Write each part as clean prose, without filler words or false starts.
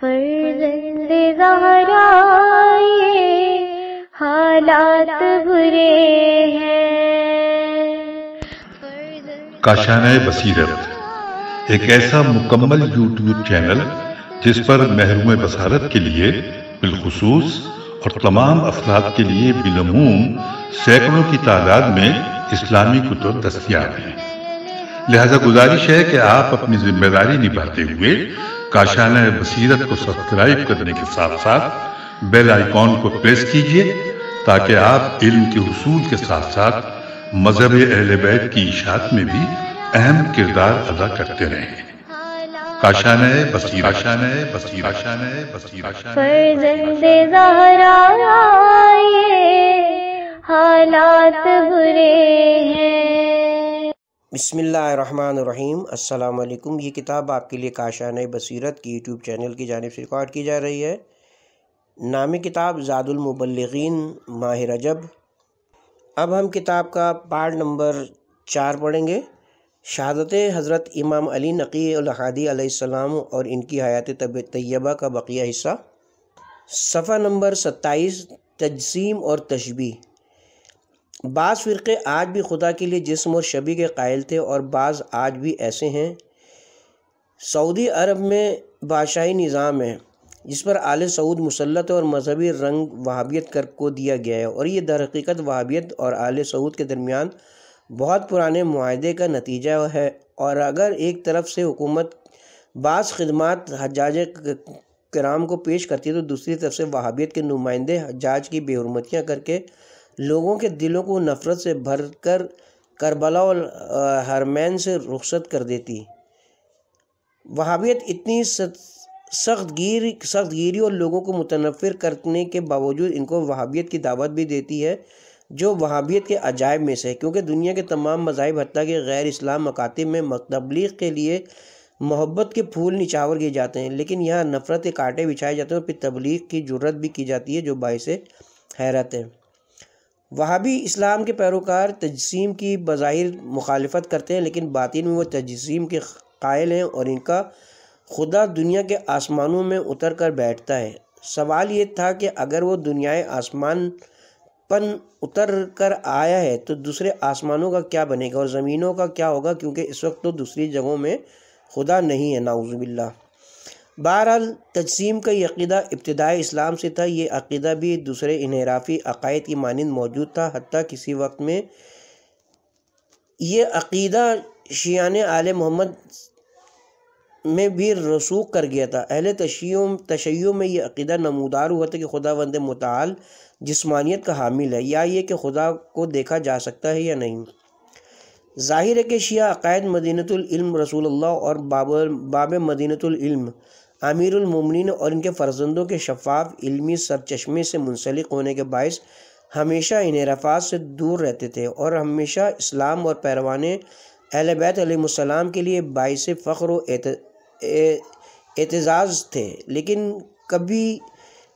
فرزند زہرا یہ حالات برے ہیں۔ کاشانۂ بصیرت ایک ایسا مکمل یوٹیوب چینل جس پر محروم بصارت کے لیے بالخصوص اور تمام افراد کے لیے بالعموم سینکڑوں کی تعداد میں اسلامی کتب دستیاب ہیں۔ لہذا گزارش ہے کہ آپ اپنی ذمہ داری نبھاتے ہوئے کاشانۂ بصیرت کو سبسکرائب کرنے کے ساتھ ساتھ بیل آئیکن کو پریس کیجئے تاکہ آپ علم کے حصول کے ساتھ ساتھ مذہب اہل بیت کی اشاعت میں بھی اہم کردار ادا کرتے رہیں۔ کاشانۂ بصیرت، فرزند زہرا یہ حالات برے ہیں۔ بسم اللہ الرحمن الرحیم۔ السلام علیکم۔ یہ کتاب آپ کے لیے کاشانۂ بصیرت کی یوٹیوب چینل کی جانب سے ریکارڈ کی جا رہی ہے۔ نام کتاب زاد المبلغین ماہ رجب۔ اب ہم کتاب کا پارٹ نمبر 4 پڑھیں گے۔ شہادت حضرت امام علی نقی الہادی علیہ السلام اور ان کی حیات طیبہ کا بقیہ حصہ۔ صفحہ نمبر 27، تجسیم اور تشبیہ۔ بعض فرقے آج بھی خدا کے لیے جسم اور شبیہ کے قائل تھے اور بعض آج بھی ایسے ہیں۔ سعودی عرب میں بادشاہی نظام ہے جس پر آل سعود مسلط اور مذہبی رنگ وہابیت کو دیا گیا ہے، اور یہ در حقیقت وہابیت اور آل سعود کے درمیان بہت پرانے معاہدے کا نتیجہ ہے۔ اور اگر ایک طرف سے حکومت بعض خدمات حجاج کرام کو پیش کرتی ہے تو دوسری طرف سے وہابیت کے نمائندے حجاج کی بے حرمتیاں کر کے لوگوں کے دلوں کو نفرت سے بھر کر کربلا اور حرمین سے رخصت کر دیتی۔ وہابیت اتنی سخت گیری اور لوگوں کو متنفر کرنے کے باوجود ان کو وہابیت کی دعوت بھی دیتی ہے، جو وہابیت کے عجائب میں سے ہے، کیونکہ دنیا کے تمام مذاہب حتیٰ کہ غیر اسلام مکاتب میں تبلیغ کے لیے محبت کے پھول نچھاور کیے جاتے ہیں، لیکن یہاں نفرت کے کانٹے بچھائے جاتے ہیں اور پھر تبلیغ کی جرت بھی کی جاتی ہے، جو باعث حیرت ہے۔ وہابی اسلام کے پیروکار تجسیم کی بظاہر مخالفت کرتے ہیں، لیکن باطن میں وہ تجسیم کے قائل ہیں اور ان کا خدا دنیا کے آسمانوں میں اتر کر بیٹھتا ہے۔ سوال یہ تھا کہ اگر وہ دنیائے آسمان پن اتر کر آیا ہے تو دوسرے آسمانوں کا کیا بنے گا اور زمینوں کا کیا ہوگا، کیونکہ اس وقت تو دوسری جگہوں میں خدا نہیں ہے، نعوذ باللہ۔ بہرحال تجسیم کا یہ عقیدہ ابتدائی اسلام سے تھا۔ یہ عقیدہ بھی دوسرے انحرافی عقائد کی مانند موجود تھا، حتیٰ کسی وقت میں یہ عقیدہ شیعان آل محمد میں بھی رسوخ کر گیا تھا۔ اہل تشیع میں یہ عقیدہ نمودار ہوا تھا کہ خداوند متعال جسمانیت کا حامل ہے، یا یہ کہ خدا کو دیکھا جا سکتا ہے یا نہیں۔ ظاہر ہے کہ شیعہ عقائد مدینۃ العلم رسول اللہ اور باب مدینۃ العلم امیر المومنین اور ان کے فرزندوں کے شفاف علمی سرچشمے سے منسلک ہونے کے باعث ہمیشہ انحرافات سے دور رہتے تھے اور ہمیشہ اسلام اور پیروان اہل بیت علیہ السلام کے لیے باعث فخر و اعتزاز تھے، لیکن کبھی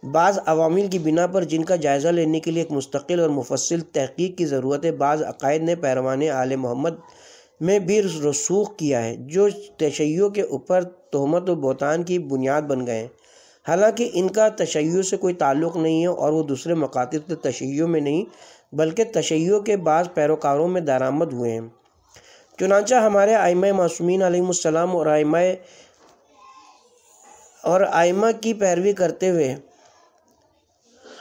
بعض عوامل کی بنا پر جن کا جائزہ لینے کے لیے ایک مستقل اور مفصل تحقیق کی ضرورت ہے، بعض عقائد نے پیروان آل محمد میں بھی رسوخ کیا ہے جو تشیع کے اوپر تہمت و بہتان کی بنیاد بن گئے ہیں، حالانکہ ان کا تشیع سے کوئی تعلق نہیں ہے اور وہ دوسرے مکاتب کے تشیع میں نہیں بلکہ تشیع کے بعض پیروکاروں میں درآمد ہوئے ہیں۔ چنانچہ ہمارے ائمہ معصومین علیہ السلام اور ائمہ کی پیروی کرتے ہوئے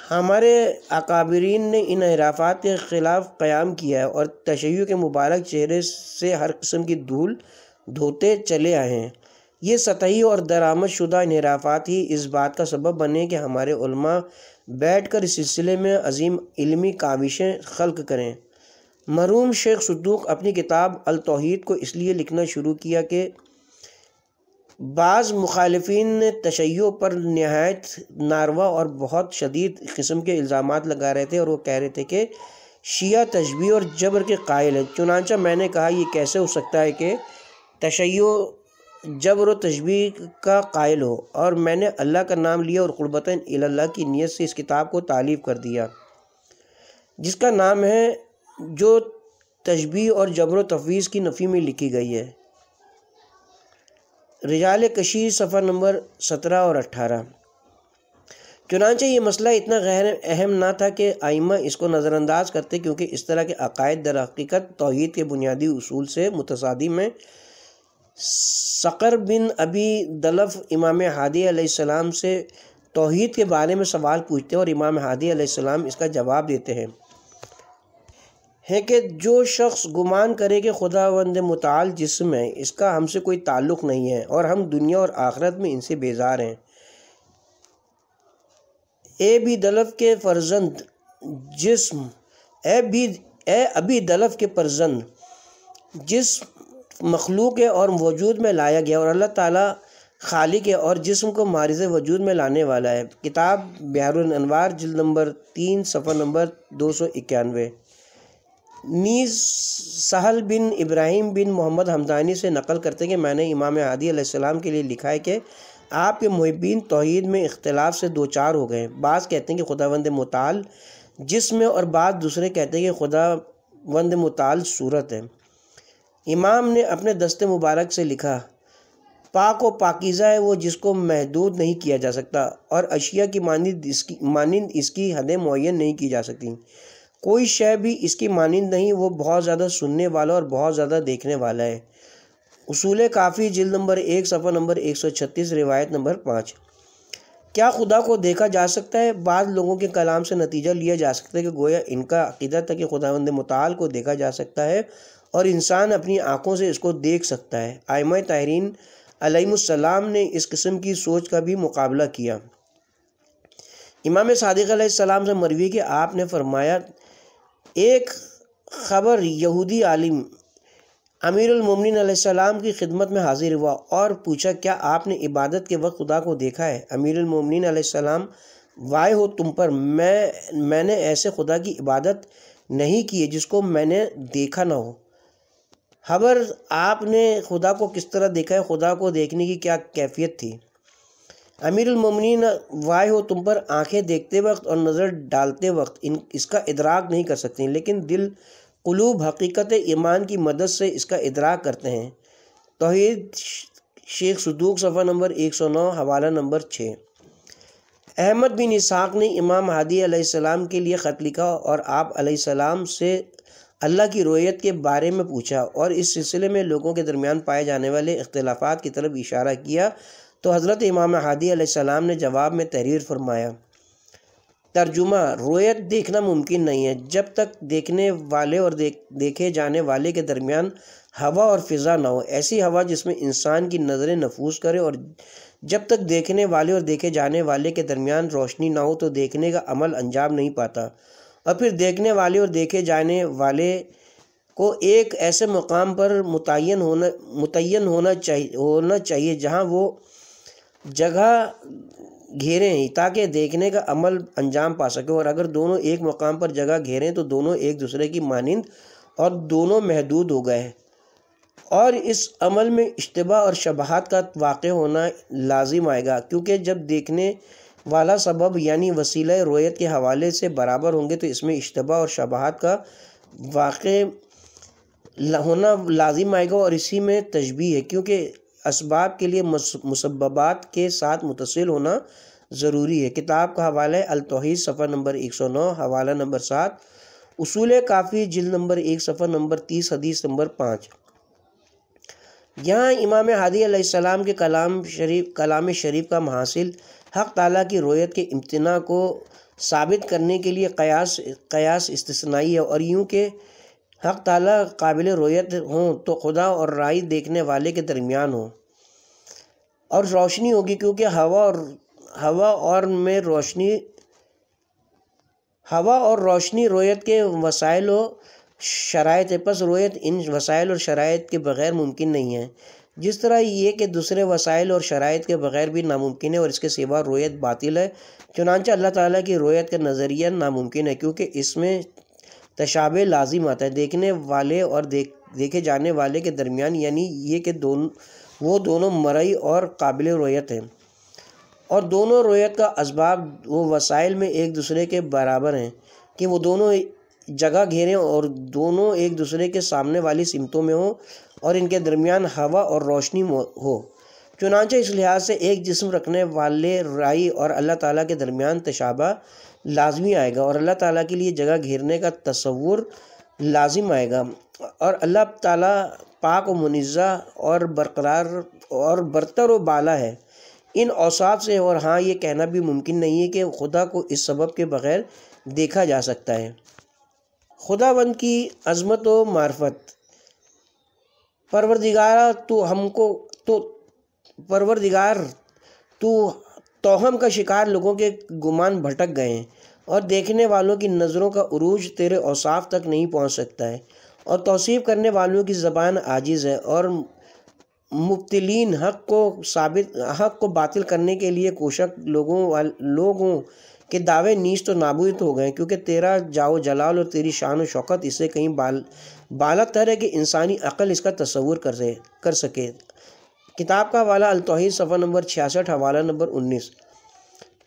ہمارے اکابرین نے ان انحرافات کے خلاف قیام کیا ہے اور تشیع کے مبارک چہرے سے ہر قسم کی دھول دھوتے چلے آئے ہیں۔ یہ سطحی اور درآمد شدہ انحرافات ہی اس بات کا سبب بنے کہ ہمارے علماء بیٹھ کر اس سلسلے میں عظیم علمی کاوشیں خلق کریں۔ مرحوم شیخ صدوق اپنی کتاب التوحید کو اس لیے لکھنا شروع کیا کہ بعض مخالفین نے تشیع پر نہایت ناروا اور بہت شدید قسم کے الزامات لگا رہے تھے اور وہ کہہ رہے تھے کہ شیعہ تشبیہ اور جبر کے قائل ہے۔ چنانچہ میں نے کہا یہ کیسے ہو سکتا ہے کہ تشیع جبر و تشبیہ کا قائل ہو، اور میں نے اللہ کا نام لیا اور قربتاً اللہ کی نیت سے اس کتاب کو تالیف کر دیا جس کا نام ہے جو تشبیہ اور جبر و تفویض کی نفی میں لکھی گئی ہے۔ رجال کشی صفحہ نمبر 17 اور 18۔ چنانچہ یہ مسئلہ اتنا غیر اہم نہ تھا کہ ائمہ اس کو نظر انداز کرتے، کیونکہ اس طرح کے عقائد در حقیقت توحید کے بنیادی اصول سے متصادم ہیں۔ صقر بن ابی دلف امام ہادی علیہ السلام سے توحید کے بارے میں سوال پوچھتے ہیں اور امام ہادی علیہ السلام اس کا جواب دیتے ہیں کہ جو شخص گمان کرے کہ خداوند متعال جسم ہے، اس کا ہم سے کوئی تعلق نہیں ہے اور ہم دنیا اور آخرت میں ان سے بیزار ہیں۔ اے ابی دلف کے فرزند جسم مخلوق ہے اور وجود میں لایا گیا، اور اللہ تعالیٰ خالق ہے اور جسم کو معرض وجود میں لانے والا ہے۔ کتاب بحر الانوار جلد نمبر 3 صفحہ نمبر 291۔ نیز سہل بن ابراہیم بن محمد حمدانی سے نقل کرتے ہیں کہ میں نے امام ہادی علیہ السلام کے لیے لکھا ہے کہ آپ کے محبین توحید میں اختلاف سے دوچار ہو گئے۔ بعض کہتے ہیں کہ خداوند متعال جسم ہے اور بعض دوسرے کہتے ہیں کہ خداوند متعال صورت ہے۔ امام نے اپنے دست مبارک سے لکھا، پاک و پاکیزہ ہے وہ جس کو محدود نہیں کیا جا سکتا، اور اشیاء کی مانند اس کی حدیں معین نہیں کی جا سکتی۔ کوئی شے بھی اس کی مانند نہیں، وہ بہت زیادہ سننے والا اور بہت زیادہ دیکھنے والا ہے۔ اصول کافی جلد نمبر 1 صفحہ نمبر 136 روایت نمبر 5۔ کیا خدا کو دیکھا جا سکتا ہے؟ بعض لوگوں کے کلام سے نتیجہ لیا جا سکتا ہے کہ گویا ان کا عقیدہ تھا کہ خداوند متعال کو دیکھا جا سکتا ہے اور انسان اپنی آنکھوں سے اس کو دیکھ سکتا ہے۔ ائمہ طاہرین علیہم السلام نے اس قسم کی سوچ کا بھی مقابلہ کیا۔ امام صادق علیہ السلام سے مروی کہ آپ نے فرمایا، ایک خبر یہودی عالم امیر المومنین علیہ السلام کی خدمت میں حاضر ہوا اور پوچھا، کیا آپ نے عبادت کے وقت خدا کو دیکھا ہے؟ امیر المومنین علیہ السلام، وائے ہو تم پر، میں نے ایسے خدا کی عبادت نہیں کی ہے جس کو میں نے دیکھا نہ ہو۔ خبر آپ نے خدا کو کس طرح دیکھا ہے؟ خدا کو دیکھنے کی کیا کیفیت تھی؟ امیر المومنین، وائے ہو تم پر، آنکھیں دیکھتے وقت اور نظر ڈالتے وقت اس کا ادراک نہیں کر سکتے، لیکن دل قلوب حقیقت ایمان کی مدد سے اس کا ادراک کرتے ہیں۔ توحید شیخ صدوق صفحہ نمبر 109 حوالہ نمبر 6۔ احمد بن اسحاق نے امام ہادی علیہ السلام کے لیے خط لکھا اور آپ علیہ السلام سے اللہ کی رؤیت کے بارے میں پوچھا اور اس سلسلے میں لوگوں کے درمیان پائے جانے والے اختلافات کی طرف اشارہ کیا، تو حضرت امام ہادی علیہ السلام نے جواب میں تحریر فرمایا۔ ترجمہ: رؤیت دیکھنا ممکن نہیں ہے جب تک دیکھنے والے اور دیکھے جانے والے کے درمیان ہوا اور فضا نہ ہو، ایسی ہوا جس میں انسان کی نظریں نفوذ کرے، اور جب تک دیکھنے والے اور دیکھے جانے والے کے درمیان روشنی نہ ہو تو دیکھنے کا عمل انجام نہیں پاتا، اور پھر دیکھنے والے اور دیکھے جانے والے کو ایک ایسے مقام پر متعین ہونا چاہیے جہاں وہ جگہ گھیریں تاکہ دیکھنے کا عمل انجام پا سکے، اور اگر دونوں ایک مقام پر جگہ گھیریں تو دونوں ایک دوسرے کی مانند اور دونوں محدود ہو گئے، اور اس عمل میں اشتباہ اور شبہات کا واقع ہونا لازم آئے گا، کیونکہ جب دیکھنے والا سبب یعنی وسیلہ رؤیت کے حوالے سے برابر ہوں گے تو اس میں اشتباہ اور شبہات کا واقع ہونا لازم آئے گا، اور اسی میں تشبیہ ہے، کیونکہ اسباب کے لیے مسببات کے ساتھ متصل ہونا ضروری ہے۔ کتاب کا حوالہ ہے التوحید صفحہ نمبر 109 حوالہ نمبر 7، اصول کافی جلد نمبر 1 صفحہ نمبر 30 حدیث نمبر 5۔ یہاں امام ہادی علیہ السلام کے کلام شریف کا محاصل حق تعالیٰ کی رؤیت کے امتناع کو ثابت کرنے کے لیے قیاس استثنائی ہے، اور یوں کہ حق تعالیٰ قابل رؤیت ہوں تو خدا اور رائے دیکھنے والے کے درمیان ہوں، اور روشنی ہوگی، کیونکہ ہوا اور روشنی رؤیت کے وسائل و شرائط ہے، پس رؤیت ان وسائل اور شرائط کے بغیر ممکن نہیں ہے، جس طرح یہ کہ دوسرے وسائل اور شرائط کے بغیر بھی ناممکن ہے، اور اس کے سوا رؤیت باطل ہے۔ چنانچہ اللہ تعالیٰ کی رؤیت کا نظریہ ناممکن ہے، کیونکہ اس میں تشابہ لازم آتا ہے دیکھنے والے اور دیکھے جانے والے کے درمیان، یعنی یہ کہ وہ دونوں مرئی اور قابل رؤیت ہیں، اور دونوں رؤیت کا اسباب و وسائل میں ایک دوسرے کے برابر ہیں کہ وہ دونوں جگہ گھیریں اور دونوں ایک دوسرے کے سامنے والی سمتوں میں ہوں، اور ان کے درمیان ہوا اور روشنی ہو۔ چنانچہ اس لحاظ سے ایک جسم رکھنے والے رائی اور اللہ تعالیٰ کے درمیان تشابہ لازمی آئے گا، اور اللہ تعالیٰ کے لیے جگہ گھیرنے کا تصور لازم آئے گا، اور اللہ تعالیٰ پاک و منزہ اور برقرار اور برتر و بالا ہے ان اوصاف سے۔ اور ہاں، یہ کہنا بھی ممکن نہیں ہے کہ خدا کو اس سبب کے بغیر دیکھا جا سکتا ہے۔ خداوند کی عظمت و معرفت۔ پروردگار تو توہم کا شکار لوگوں کے گمان بھٹک گئے ہیں، اور دیکھنے والوں کی نظروں کا عروج تیرے اوصاف تک نہیں پہنچ سکتا ہے، اور توصیف کرنے والوں کی زبان عاجز ہے، اور مبتلین حق کو باطل کرنے کے لیے کوشش لوگوں کے دعوے نیست و نابود ہو گئے، کیونکہ تیرا جاو جلال اور تیری شان و شوکت اس سے کہیں بالا تر ہے کہ انسانی عقل اس کا تصور کر سکے۔ کتاب کا حوالہ التوحید صفحہ نمبر 66، حوالہ نمبر 19۔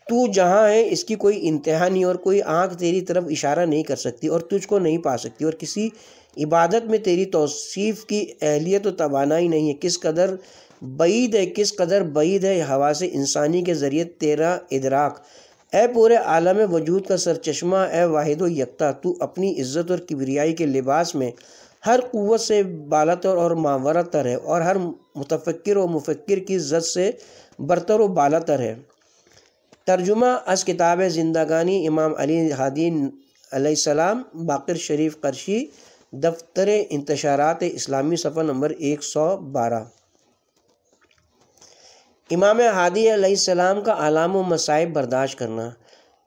تو جہاں ہے اس کی کوئی انتہا نہیں، اور کوئی آنکھ تیری طرف اشارہ نہیں کر سکتی اور تجھ کو نہیں پا سکتی، اور کسی عبادت میں تیری توصیف کی اہلیت و توانائی نہیں ہے۔ کس قدر بعید ہے حواس انسانی کے ذریعے تیرا ادراک۔ اے پورے عالم وجود کا سرچشمہ، اے واحد و یکتا، تو اپنی عزت اور کبریائی کے لباس میں ہر قوت سے بالاتر اور ماورا تر ہے، اور ہر متفکر و مفکر کی ذات سے برتر و بالاتر ہے۔ ترجمہ از کتاب زندگانی امام علی ہادی علیہ السلام، باقر شریف قرشی، دفتر انتشارات اسلامی، صفحہ نمبر 112۔ امام ہادی علیہ السلام کا آلام و مصائب برداشت کرنا۔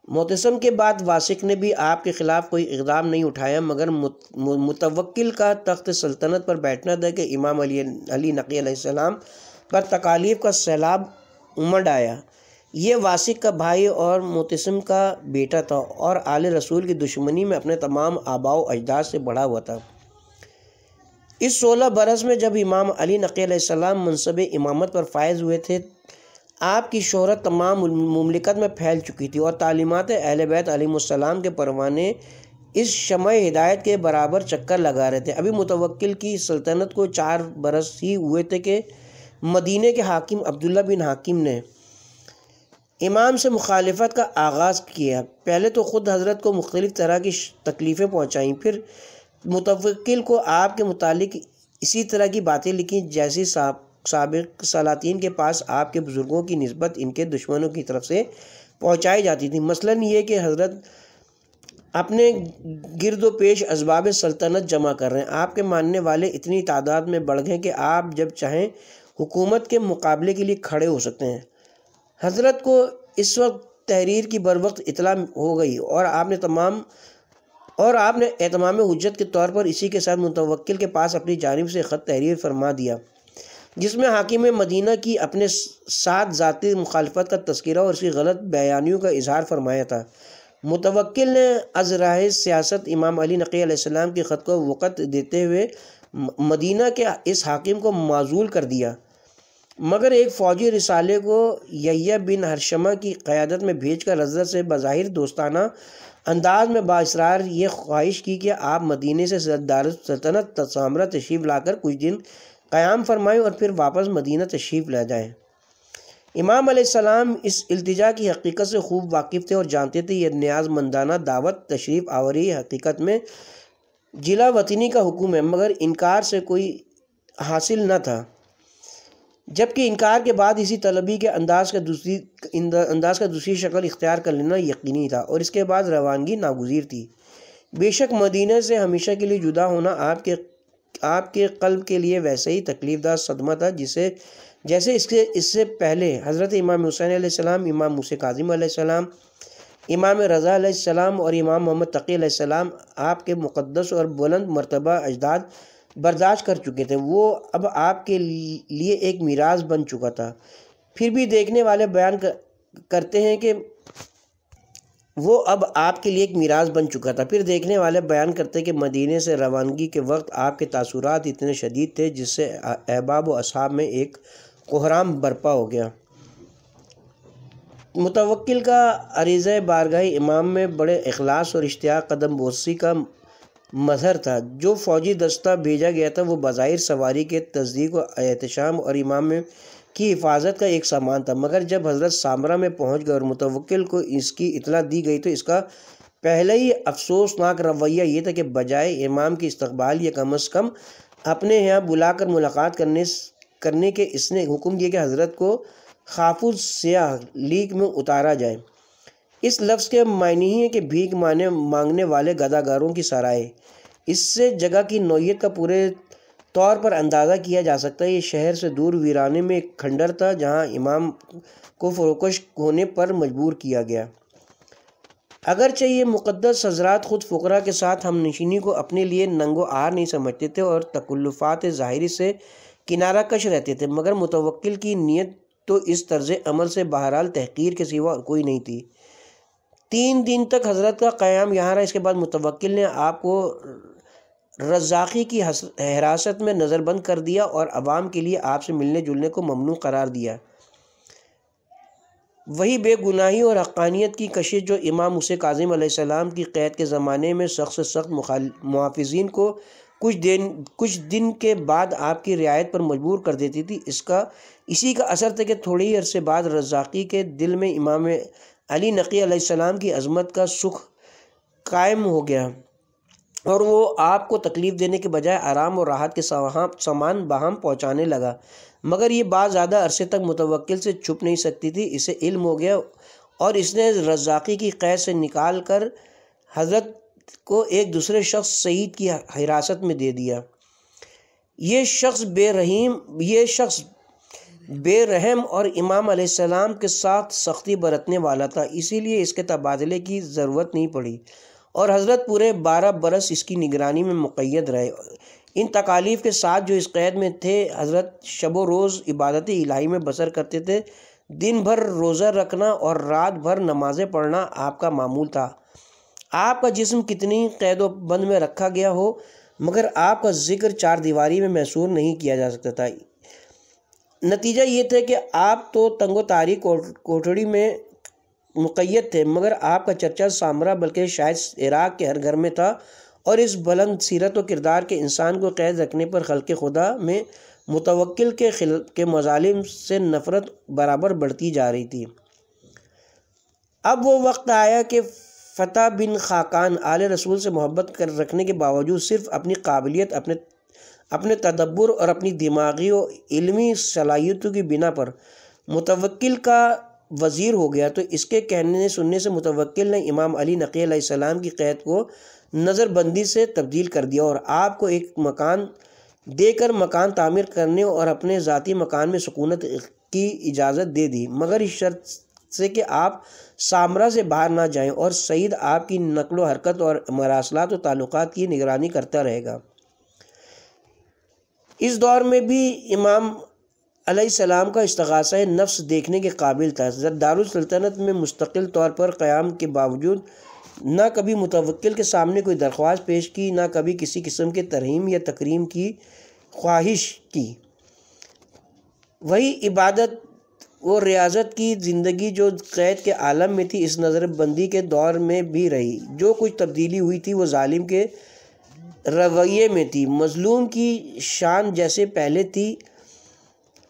معتصم کے بعد واسق نے بھی آپ کے خلاف کوئی اقدام نہیں اٹھایا، مگر متوکل کا تخت سلطنت پر بیٹھنا تھا کہ امام علی نقی علیہ السلام پر تکالیف کا سیلاب امڑ آیا۔ یہ واسق کا بھائی اور معتصم کا بیٹا تھا، اور آل رسول کی دشمنی میں اپنے تمام آباء و اجداد سے بڑھا ہوا تھا۔ اس 16 برس میں جب امام علی نقی علیہ السلام منصب امامت پر فائز ہوئے تھے، آپ کی شہرت تمام مملکت میں پھیل چکی تھی، اور تعلیمات اہل بیت علیہ السلام کے پروانے اس شمع ہدایت کے برابر چکر لگا رہے تھے۔ ابھی متوکل کی سلطنت کو 4 برس ہی ہوئے تھے کہ مدینہ کے حاکم عبداللہ بن حاکم نے امام سے مخالفت کا آغاز کیا۔ پہلے تو خود حضرت کو مختلف طرح کی تکلیفیں پہنچائیں، پھر متوکل کو آپ کے متعلق اسی طرح کی باتیں لکھیں جیسی سابق سلاطین کے پاس آپ کے بزرگوں کی نسبت ان کے دشمنوں کی طرف سے پہنچائی جاتی تھی۔ مثلاً یہ کہ حضرت اپنے گرد و پیش اسباب سلطنت جمع کر رہے ہیں، آپ کے ماننے والے اتنی تعداد میں بڑھ گئے کہ آپ جب چاہیں حکومت کے مقابلے کے لیے کھڑے ہو سکتے ہیں۔ حضرت کو اس وقت تحریر کی بروقت اطلاع ہو گئی، اور آپ نے اہتمام حجت کے طور پر اسی کے ساتھ متوکل کے پاس اپنی جانب سے خط تحریر فرما دیا، جس میں حاکم مدینہ کی اپنے ساتھ ذاتی مخالفت کا تذکرہ اور اس کی غلط بیانیوں کا اظہار فرمایا تھا۔ متوکل نے از راہ سیاست امام علی نقی علیہ السلام کے خط کو وقت دیتے ہوئے مدینہ کے اس حاکم کو معزول کر دیا، مگر ایک فوجی رسالے کو یحییٰ بن ہرشمہ کی قیادت میں بھیج کر حضرت سے بظاہر دوستانہ انداز میں بااصرار یہ خواہش کی کہ آپ مدینے سے دارالسلطنت سامرا تشریف لا کر کچھ دن قیام فرمائیں اور پھر واپس مدینہ تشریف لے جائیں۔ امام علیہ السلام اس التجا کی حقیقت سے خوب واقف تھے اور جانتے تھے یہ نیاز مندانہ دعوت تشریف آوری حقیقت میں جلا وطنی کا حکم ہے، مگر انکار سے کوئی حاصل نہ تھا، جبکہ انکار کے بعد اسی طلبی کے انداز کا دوسری شکل اختیار کر لینا یقینی تھا، اور اس کے بعد روانگی ناگزیر تھی۔ بے شک مدینہ سے ہمیشہ کے لیے جدا ہونا آپ کے قلب کے لیے ویسے ہی تکلیف دہ صدمہ تھا جیسے اس سے پہلے حضرت امام حسین علیہ السلام، امام موسیٰ کاظم علیہ السلام، امام رضا علیہ السلام اور امام محمد تقی علیہ السلام آپ کے مقدس اور بلند مرتبہ اجداد برداشت کر چکے تھے۔ وہ اب آپ کے لیے ایک میراث بن چکا تھا۔ پھر بھی دیکھنے والے بیان کرتے ہیں کہ مدینے سے روانگی کے وقت آپ کے تاثرات اتنے شدید تھے جس سے احباب و اصحاب میں ایک کوہرام برپا ہو گیا۔ متوکل کا عریضہ بارگاہ امام میں بڑے اخلاص اور اشتیاق قدم بوسی کا مظہر تھا۔ جو فوجی دستہ بھیجا گیا تھا وہ بظاہر سواری کے تصدیق و احتشام اور امام میں کی حفاظت کا ایک سامان تھا، مگر جب حضرت سامرہ میں پہنچ گئے اور متوکل کو اس کی اطلاع دی گئی تو اس کا پہلے ہی افسوسناک رویہ یہ تھا کہ بجائے امام کی استقبال یا کم از کم اپنے یہاں بلا کر ملاقات کرنے کے اس نے حکم دیا کہ حضرت کو خافوز سیاہ لیگ میں اتارا جائے۔ اس لفظ کے معنی ہے کہ بھیک مانگنے والے گداگاروں کی سرائے۔ اس سے جگہ کی نوعیت کا پورے طور پر اندازہ کیا جا سکتا ہے۔ یہ شہر سے دور ویرانے میں ایک کھنڈر تھا جہاں امام کو فروکش ہونے پر مجبور کیا گیا۔ اگرچہ یہ مقدس حضرات خود فقراء کے ساتھ ہم نشینی کو اپنے لیے ننگ و عار نہیں سمجھتے تھے اور تکلفات ظاہری سے کنارہ کش رہتے تھے، مگر متوکل کی نیت تو اس طرز عمل سے بہرحال تحقیر کے سوا اور کوئی نہیں تھی۔ 3 دن تک حضرت کا قیام یہاں رہا۔ اس کے بعد متوکل نے آپ کو رزاقی کی حراست میں نظر بند کر دیا اور عوام کے لیے آپ سے ملنے جلنے کو ممنوع قرار دیا۔ وہی بے گناہی اور حقانیت کی کشش جو امام موسیٰ کاظم علیہ السلام کی قید کے زمانے میں سخت سے سخت محافظین کو کچھ دن کے بعد آپ کی رعایت پر مجبور کر دیتی تھی، اسی کا اثر تھا کہ تھوڑے ہی عرصے بعد رزاقی کے دل میں امام علی نقی علیہ السلام کی عظمت کا سکھ قائم ہو گیا اور وہ آپ کو تکلیف دینے کے بجائے آرام اور راحت کے سامان باہم پہنچانے لگا۔ مگر یہ بات زیادہ عرصے تک متوکل سے چھپ نہیں سکتی تھی۔ اسے علم ہو گیا اور اس نے رزاقی کی قید سے نکال کر حضرت کو ایک دوسرے شخص سعید کی حراست میں دے دیا۔ یہ شخص بے رحم اور امام علیہ السلام کے ساتھ سختی برتنے والا تھا، اسی لیے اس کے تبادلے کی ضرورت نہیں پڑی اور حضرت پورے 12 برس اس کی نگرانی میں مقید رہے۔ ان تکالیف کے ساتھ جو اس قید میں تھے، حضرت شب و روز عبادت الہی میں بسر کرتے تھے۔ دن بھر روزہ رکھنا اور رات بھر نمازیں پڑھنا آپ کا معمول تھا۔ آپ کا جسم کتنی قید و بند میں رکھا گیا ہو مگر آپ کا ذکر 4 دیواری میں محصور نہیں کیا جا سکتا تھا۔ نتیجہ یہ تھا کہ آپ تو تنگ و تاریک کوٹڑی میں مقید تھے، مگر آپ کا چرچا سامرا بلکہ شاید عراق کے ہر گھر میں تھا، اور اس بلند سیرت و کردار کے انسان کو قید رکھنے پر خلق خدا میں متوکل کے مظالم سے نفرت برابر بڑھتی جا رہی تھی۔ اب وہ وقت آیا کہ فتح بن خاقان آل رسول سے محبت رکھنے کے باوجود صرف اپنی قابلیت، اپنے تدبر اور اپنی دماغی و علمی صلاحیتوں کی بنا پر متوکل کا وزیر ہو گیا، تو اس کے کہنے سننے سے متوکل نے امام علی نقی علیہ السلام کی قید کو نظر بندی سے تبدیل کر دیا اور آپ کو ایک مکان دے کر مکان تعمیر کرنے اور اپنے ذاتی مکان میں سکونت کی اجازت دے دی، مگر اس شرط سے کہ آپ سامرا سے باہر نہ جائیں اور سعید آپ کی نقل و حرکت اور مراسلات و تعلقات کی نگرانی کرتا رہے گا۔ اس دور میں بھی امام علیہ السلام کا استغاثہ نفس دیکھنے کے قابل تھا۔ دارالسلطنت میں مستقل طور پر قیام کے باوجود نہ کبھی متوکل کے سامنے کوئی درخواست پیش کی، نہ کبھی کسی قسم کے ترہیم یا تکریم کی خواہش کی۔ وہی عبادت و ریاضت کی زندگی جو قید کے عالم میں تھی اس نظر بندی کے دور میں بھی رہی۔ جو کچھ تبدیلی ہوئی تھی وہ ظالم کے رویے میں تھی۔ مظلوم کی شان جیسے پہلے تھی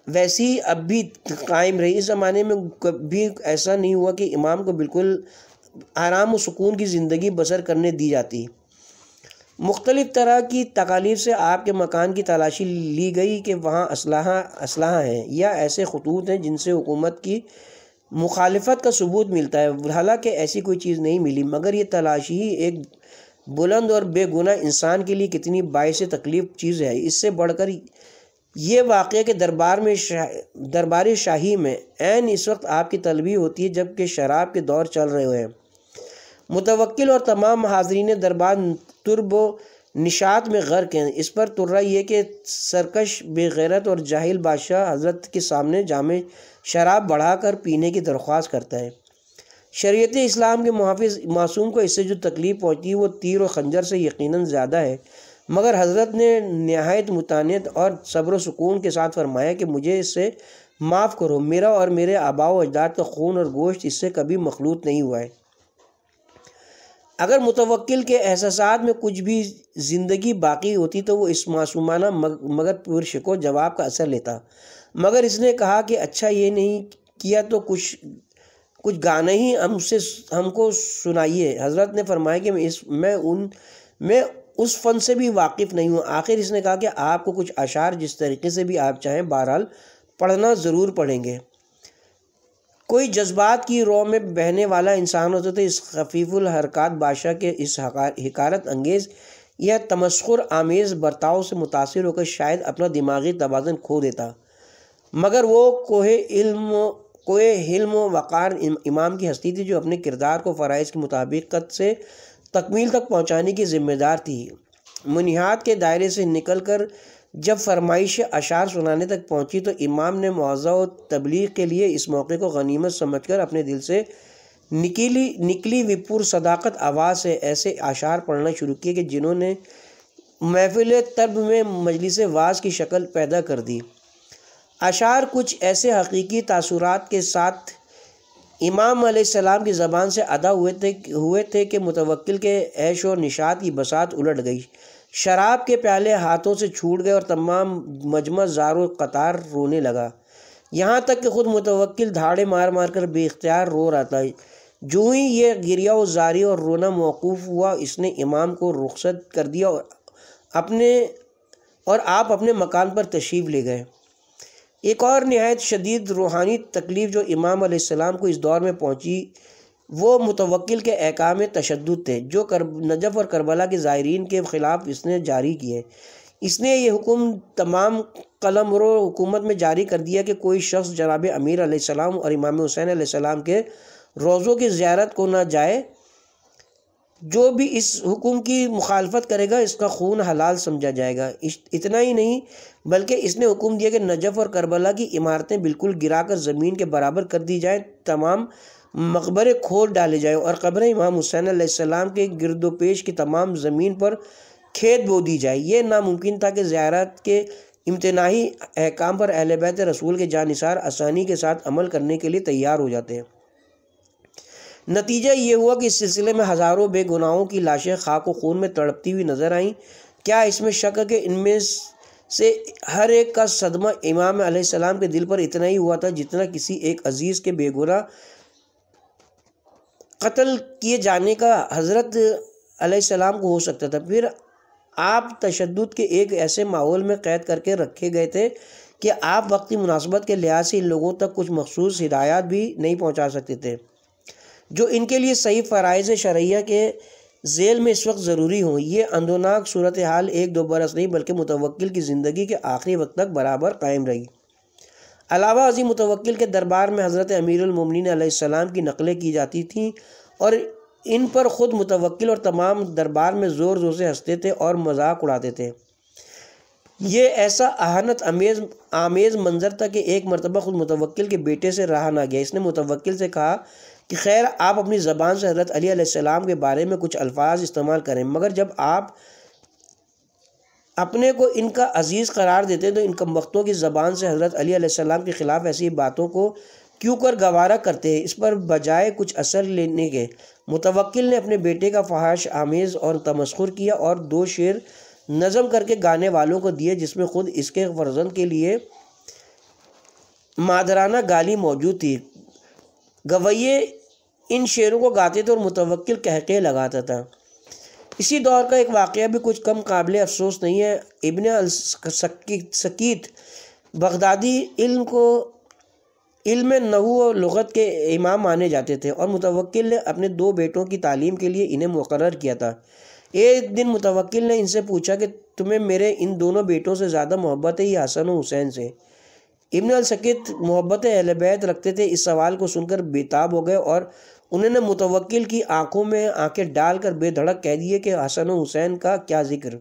ویسی اب بھی قائم رہی۔ اس زمانے میں کبھی ایسا نہیں ہوا کہ امام کو بالکل آرام و سکون کی زندگی بسر کرنے دی جاتی۔ مختلف طرح کی تکالیف سے آپ کے مکان کی تلاشی لی گئی کہ وہاں اسلحہ ہیں یا ایسے خطوط ہیں جن سے حکومت کی مخالفت کا ثبوت ملتا ہے۔ حالانکہ ایسی کوئی چیز نہیں ملی، مگر یہ تلاشی ہی ایک بلند اور بے گناہ انسان کے لیے کتنی باعث تکلیف چیز ہے۔ اس سے بڑھ کر یہ واقعہ کہ دربار شاہی میں عین اس وقت آپ کی طلبی ہوتی ہے جبکہ شراب کے دور چل رہے ہیں۔ متوکل اور تمام حاضرین دربار ترب و نشاط میں غرق ہیں۔ اس پر ترہ یہ کہ سرکش بے غیرت اور جاہل بادشاہ حضرت کے سامنے جام شراب بڑھا کر پینے کی درخواست کرتا ہے۔ شریعت اسلام کے محافظ معصوم کو اس سے جو تکلیف پہنچتی ہے وہ تیر و خنجر سے یقیناً زیادہ ہے، مگر حضرت نے نہایت متانت اور صبر و سکون کے ساتھ فرمایا کہ مجھے اس سے معاف کرو، میرا اور میرے آباء و اجداد کا خون اور گوشت اس سے کبھی مخلوط نہیں ہوا ہے۔ اگر متوکل کے احساسات میں کچھ بھی زندگی باقی ہوتی تو وہ اس معصومانہ مگر پرشک و جواب کا اثر لیتا۔ مگر اس نے کہا کہ اچھا یہ نہیں کیا تو کچھ گانا ہی ہم کو سنائیے۔ حضرت نے فرمایا کہ میں اس فن سے بھی واقف نہیں ہوں۔ آخر اس نے کہا کہ آپ کو کچھ اشعار جس طریقے سے بھی آپ چاہیں بہرحال پڑھنا ضرور پڑھیں گے۔ کوئی جذبات کی رو میں بہنے والا انسان ہوتا تھا، اس خفیف الحرکات بادشاہ کے اس حقارت انگیز یا تمسخر آمیز برتاؤ سے متاثر ہو کر شاید اپنا دماغی توازن کھو دیتا، مگر وہ کوہ حلم و وقار امام کی ہستی تھی جو اپنے کردار کو فرائض کی مطابقت سے تکمیل تک پہنچانے کی ذمہ دار تھی۔ منحیات کے دائرے سے نکل کر جب فرمائش اشعار سنانے تک پہنچی تو امام نے موعظہ و تبلیغ کے لیے اس موقع کو غنیمت سمجھ کر اپنے دل سے نکلی وپور صداقت آواز سے ایسے اشعار پڑھنا شروع کیے کہ جنہوں نے محفل طرب میں مجلس واعظ کی شکل پیدا کر دی۔ اشعار کچھ ایسے حقیقی تاثرات کے ساتھ امام علیہ السلام کی زبان سے ادا ہوئے تھے کہ متوکل کے عیش و نشاط کی بساط الٹ گئی، شراب کے پیالے ہاتھوں سے چھوٹ گئے اور تمام مجمع زار و قطار رونے لگا، یہاں تک کہ خود متوکل دھاڑے مار مار کر بے اختیار رو رہا تھا۔ جو ہی یہ گریہ و زاری اور رونا موقوف ہوا، اس نے امام کو رخصت کر دیا اور آپ اپنے مکان پر تشریف لے گئے۔ ایک اور نہایت شدید روحانی تکلیف جو امام علیہ السلام کو اس دور میں پہنچی وہ متوکل کے احکام تشدد تھے جو نجف اور کربلا کے زائرین کے خلاف اس نے جاری کیے۔ اس نے یہ حکم تمام قلمرو حکومت میں جاری کر دیا کہ کوئی شخص جناب امیر علیہ السلام اور امام حسین علیہ السلام کے روضوں کی زیارت کو نہ جائے۔ جو بھی اس حکم کی مخالفت کرے گا اس کا خون حلال سمجھا جائے گا۔ اتنا ہی نہیں بلکہ اس نے حکم دیا کہ نجف اور کربلا کی عمارتیں بالکل گرا کر زمین کے برابر کر دی جائیں، تمام مقبرے کھود ڈالے جائیں اور قبر امام حسین علیہ السلام کے گرد و پیش کی تمام زمین پر کھیت بو دی جائے۔ یہ ناممکن تھا کہ زیارت کے امتناعی احکام پر اہل بیت رسول کے جانثار آسانی کے ساتھ عمل کرنے کے لیے تیار ہو جاتے ہیں۔ نتیجہ یہ ہوا کہ اس سلسلے میں ہزاروں بے گناہوں کی لاشیں خاک و خون میں تڑپتی ہوئی نظر آئیں۔ کیا اس میں شک ہے کہ ان میں سے ہر ایک کا صدمہ امام علیہ السلام کے دل پر اتنا ہی ہوا تھا جتنا کسی ایک عزیز کے بے گناہ قتل کیے جانے کا حضرت علیہ السلام کو ہو سکتا تھا۔ پھر آپ تشدد کے ایک ایسے ماحول میں قید کر کے رکھے گئے تھے کہ آپ وقتی مناسبت کے لحاظ سے ان لوگوں تک کچھ مخصوص ہدایات بھی نہیں پہنچا سکتے تھے جو ان کے لیے صحیح فرائض شرعیہ کے ذیل میں اس وقت ضروری ہوں۔ یہ اندوناک صورتحال ایک دو برس نہیں بلکہ متوکل کی زندگی کے آخری وقت تک برابر قائم رہی۔ علاوہ ازیں متوکل کے دربار میں حضرت امیر المومنین علیہ السلام کی نقلیں کی جاتی تھیں اور ان پر خود متوکل اور تمام دربار میں زور زور سے ہنستے تھے اور مذاق اڑاتے تھے۔ یہ ایسا اہانت آمیز منظر تھا کہ ایک مرتبہ خود متوکل کے بیٹے سے رہا نہ گیا۔ اس نے متوکل سے کہا کہ خیر آپ اپنی زبان سے حضرت علی علیہ السلام کے بارے میں کچھ الفاظ استعمال کریں، مگر جب آپ اپنے کو ان کا عزیز قرار دیتے تو ان کمبختوں کی زبان سے حضرت علی علیہ السلام کے خلاف ایسی باتوں کو کیوں کر گوارا کرتے ہیں؟ اس پر بجائے کچھ اثر لینے کے متوکل نے اپنے بیٹے کا فحش آمیز اور تمسخر کیا اور 2 شعر نظم کر کے گانے والوں کو دیے جس میں خود اس کے فرزند کے لیے مادرانہ گالی موجود تھی۔ گویے ان شعروں کو گاتے تھے اور متوکل قہقہے لگاتا تھا۔ اسی دور کا ایک واقعہ بھی کچھ کم قابل افسوس نہیں ہے۔ ابن السکیت بغدادی علم نحو و لغت کے امام مانے جاتے تھے اور متوکل نے اپنے 2 بیٹوں کی تعلیم کے لیے انہیں مقرر کیا تھا۔ ایک دن متوکل نے ان سے پوچھا کہ تمہیں میرے ان دونوں بیٹوں سے زیادہ محبت ہے یا حسن و حسین سے؟ ابن السکیت محبت اہل بیت رکھتے تھے۔ اس سوال کو سن کر بےتاب ہو گئے اور انہوں نے متوکل کی آنکھوں میں آنکھیں ڈال کر بے دھڑک کہہ دیے کہ حسن و حسین کا کیا ذکر،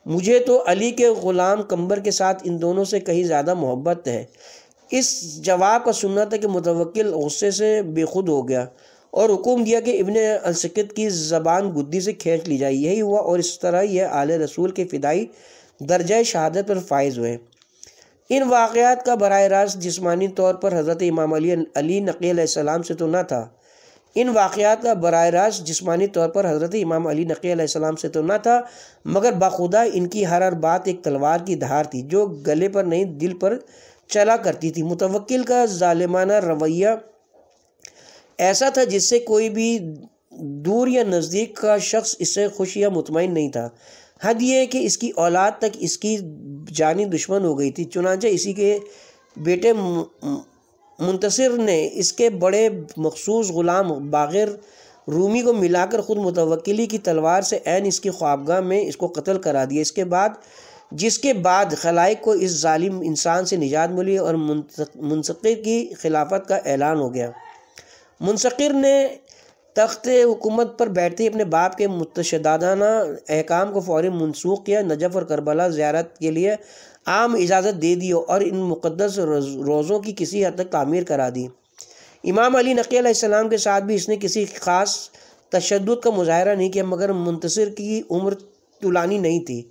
مجھے تو علی کے غلام قمبر کے ساتھ ان دونوں سے کہیں زیادہ محبت ہے۔ اس جواب کا سننا تھا کہ متوکل غصے سے بے خود ہو گیا اور حکم دیا کہ ابن السکیت کی زبان گدی سے کھینچ لی جائے۔ یہی ہوا اور اس طرح یہ آل رسول کے فدائی درجہ شہادت پر فائز ہوئے۔ ان واقعات کا براہ راست جسمانی طور پر حضرت امام علی نقی علیہ السلام سے تو نہ تھا مگر بخدا ان کی ہر بات ایک تلوار کی دھار تھی جو گلے پر نہیں دل پر چلا کرتی تھی۔ متوکل کا ظالمانہ رویہ ایسا تھا جس سے کوئی بھی دور یا نزدیک کا شخص اس سے خوش یا مطمئن نہیں تھا۔ حد یہ ہے کہ اس کی اولاد تک اس کی جانی دشمن ہو گئی تھی۔ چنانچہ اسی کے بیٹے منتصر نے اس کے بڑے مخصوص غلام باقر رومی کو ملا کر خود متوکلی کی تلوار سے عین اس کی خوابگاہ میں اس کو قتل کرا دیا۔ جس کے بعد خلائق کو اس ظالم انسان سے نجات ملی اور منصقر کی خلافت کا اعلان ہو گیا۔ منصقر نے تخت حکومت پر بیٹھتے ہی اپنے باپ کے متشددانہ احکام کو فوری منسوخ کیا۔ نجف اور کربلا زیارت کے لیے عام اجازت دے دی اور ان مقدس روزوں کی کسی حد تک تعمیر کرا دی۔ امام علی نقی علیہ السلام کے ساتھ بھی اس نے کسی خاص تشدد کا مظاہرہ نہیں کیا، مگر منتصر کی عمر طولانی نہیں تھی،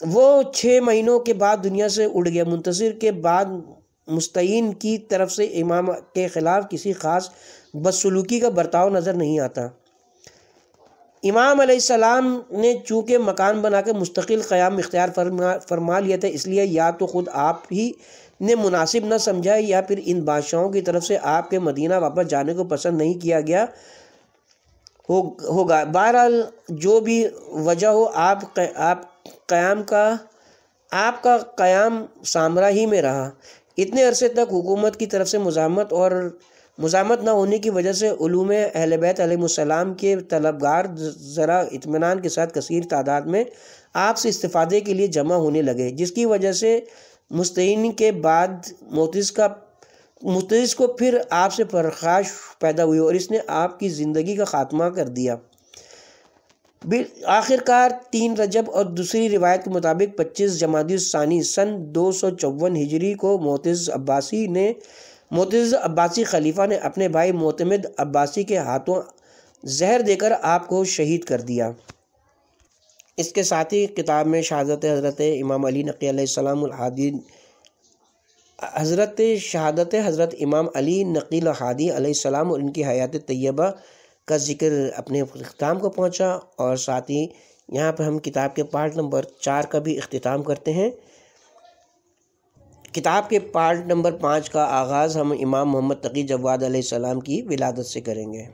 وہ 6 مہینوں کے بعد دنیا سے اڑ گیا۔ منتصر کے بعد مستعین کی طرف سے امام کے خلاف کسی خاص بدسلوکی کا برتاؤ نظر نہیں آتا۔ امام علیہ السلام نے چونکہ مکان بنا کے مستقل قیام اختیار فرما لیا تھا، اس لیے یا تو خود آپ ہی نے مناسب نہ سمجھا یا پھر ان بادشاہوں کی طرف سے آپ کے مدینہ واپس جانے کو پسند نہیں کیا گیا ہوگا۔ بہرحال جو بھی وجہ ہو، آپ کا قیام سامرا ہی میں رہا۔ اتنے عرصے تک حکومت کی طرف سے مزاحمت نہ ہونے کی وجہ سے علوم اہل بیت علیہ السلام کے طلبگار ذرا اطمینان کے ساتھ کثیر تعداد میں آپ سے استفادے کے لیے جمع ہونے لگے، جس کی وجہ سے مستعین کے بعد معتز کو پھر آپ سے پرخاش پیدا ہوئی اور اس نے آپ کی زندگی کا خاتمہ کر دیا۔ آخر کار 3 رجب اور دوسری روایت کے مطابق 25 جمادی الثانی سن 254 ہجری کو معتز عباسی خلیفہ نے اپنے بھائی معتمد عباسی کے ہاتھوں زہر دے کر آپ کو شہید کر دیا۔ اس کے ساتھ ہی کتاب میں شہادت حضرت امام علی نقی علیہ السلام شہادت حضرت امام علی نقی الہادی علیہ السلام اور ان کی حیات طیبہ کا ذکر اپنے اختتام کو پہنچا، اور ساتھ ہی یہاں پر ہم کتاب کے پارٹ نمبر 4 کا بھی اختتام کرتے ہیں۔ کتاب کے پارٹ نمبر 5 کا آغاز ہم امام محمد تقی جواد علیہ السلام کی ولادت سے کریں گے۔